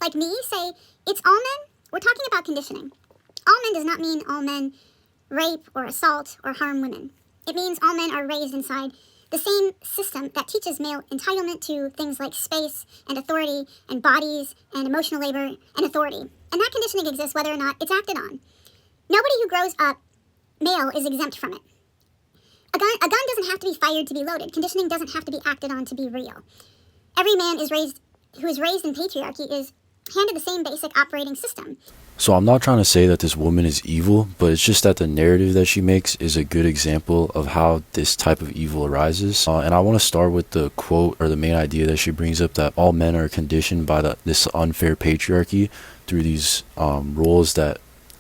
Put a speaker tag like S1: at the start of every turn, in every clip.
S1: like me, say it's all men, we're talking about conditioning. All men does not mean all men rape or assault or harm women. It means all men are raised inside the same system that teaches male entitlement to things like space and authority and bodies and emotional labor and authority. And that conditioning exists whether or not it's acted on. Nobody who grows up male is exempt from it. A gun doesn't have to be fired to be loaded. Conditioning doesn't have to be acted on to be real. Every man who is raised in patriarchy is handed the same basic operating system.
S2: So I'm not trying to say that this woman is evil, but it's just that the narrative that she makes is a good example of how this type of evil arises. And I want to start with the quote or the main idea that she brings up, that all men are conditioned by this unfair patriarchy through these roles that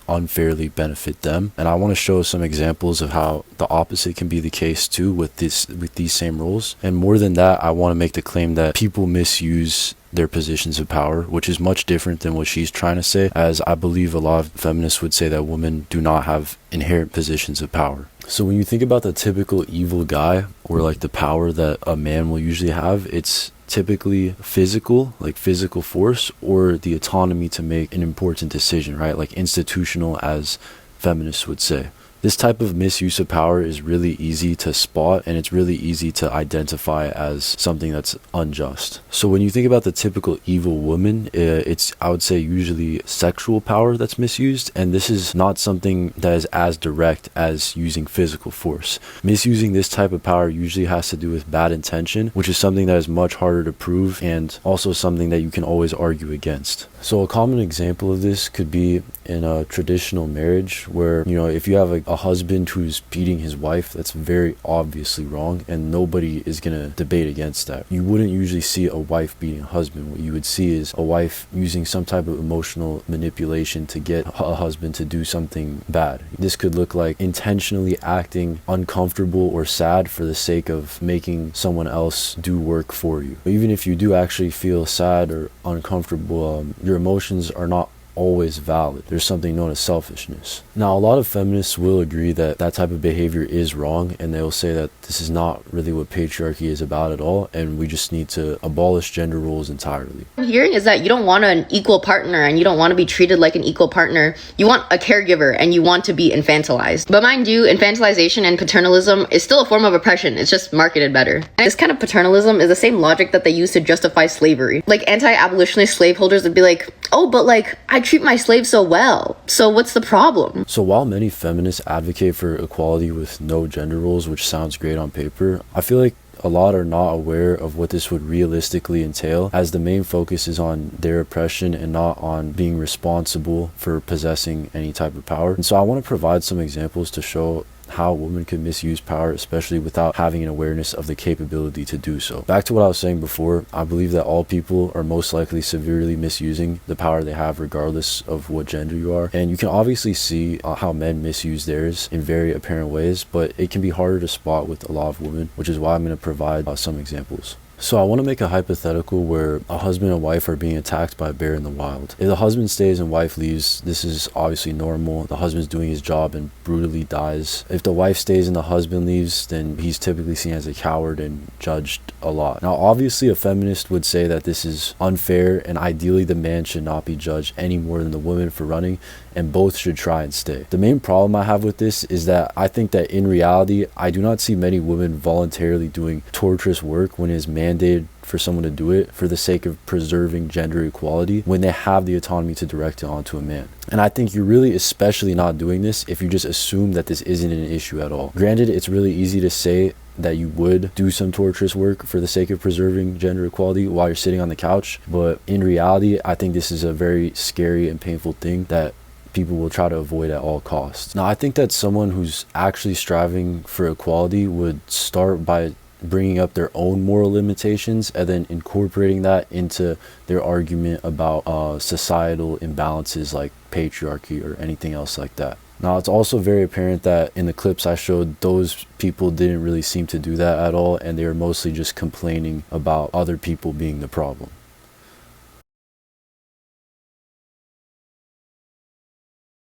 S2: unfairly benefit them. And I want to show some examples of how the opposite can be the case too with these same roles. And more than that, I want to make the claim that people misuse their positions of power, which is much different than what she's trying to say, as I believe a lot of feminists would say that women do not have inherent positions of power. So when you think about the typical evil guy, or like the power that a man will usually have, it's typically physical, like physical force, or the autonomy to make an important decision, right? Like institutional, as feminists would say. This type of misuse of power is really easy to spot, and it's really easy to identify as something that's unjust. So when you think about the typical evil woman, it's, I would say, usually sexual power that's misused, and this is not something that is as direct as using physical force. Misusing this type of power usually has to do with bad intention, which is something that is much harder to prove, and also something that you can always argue against. So a common example of this could be in a traditional marriage where, you know, if you have a husband who's beating his wife, that's very obviously wrong, and nobody is going to debate against that. You wouldn't usually see a wife beating a husband. What you would see is a wife using some type of emotional manipulation to get a husband to do something bad. This could look like intentionally acting uncomfortable or sad for the sake of making someone else do work for you. But even if you do actually feel sad or uncomfortable, your emotions are not always valid. There's something known as selfishness. Now, a lot of feminists will agree that that type of behavior is wrong, and they'll say that this is not really what patriarchy is about at all, and we just need to abolish gender roles entirely.
S3: What I'm hearing is that you don't want an equal partner, and you don't want to be treated like an equal partner. You want a caregiver, and you want to be infantilized. But mind you, infantilization and paternalism is still a form of oppression. It's just marketed better. And this kind of paternalism is the same logic that they use to justify slavery. Like anti-abolitionist slaveholders would be like, oh, but like, I treat my slaves so well, so what's the problem?
S2: So while many feminists advocate for equality with no gender roles, which sounds great on paper, I feel like a lot are not aware of what this would realistically entail, as the main focus is on their oppression and not on being responsible for possessing any type of power. And so I want to provide some examples to show how a woman can misuse power, especially without having an awareness of the capability to do so. Back to what I was saying before, I believe that all people are most likely severely misusing the power they have regardless of what gender you are. And you can obviously see how men misuse theirs in very apparent ways, but it can be harder to spot with a lot of women, which is why I'm going to provide some examples. So I want to make a hypothetical where a husband and wife are being attacked by a bear in the wild. If the husband stays and wife leaves, this is obviously normal. The husband's doing his job and brutally dies. If the wife stays and the husband leaves, then he's typically seen as a coward and judged a lot. Now, obviously, a feminist would say that this is unfair, and ideally the man should not be judged any more than the woman for running, and both should try and stay. The main problem I have with this is that I think that in reality, I do not see many women voluntarily doing torturous work when it is mandated for someone to do it for the sake of preserving gender equality when they have the autonomy to direct it onto a man. And I think you're really especially not doing this if you just assume that this isn't an issue at all. Granted, it's really easy to say that you would do some torturous work for the sake of preserving gender equality while you're sitting on the couch, but in reality, I think this is a very scary and painful thing that people will try to avoid at all costs. Now, I think that someone who's actually striving for equality would start by bringing up their own moral limitations and then incorporating that into their argument about societal imbalances like patriarchy or anything else like that. Now, it's also very apparent that in the clips I showed, those people didn't really seem to do that at all, and they were mostly just complaining about other people being the problem.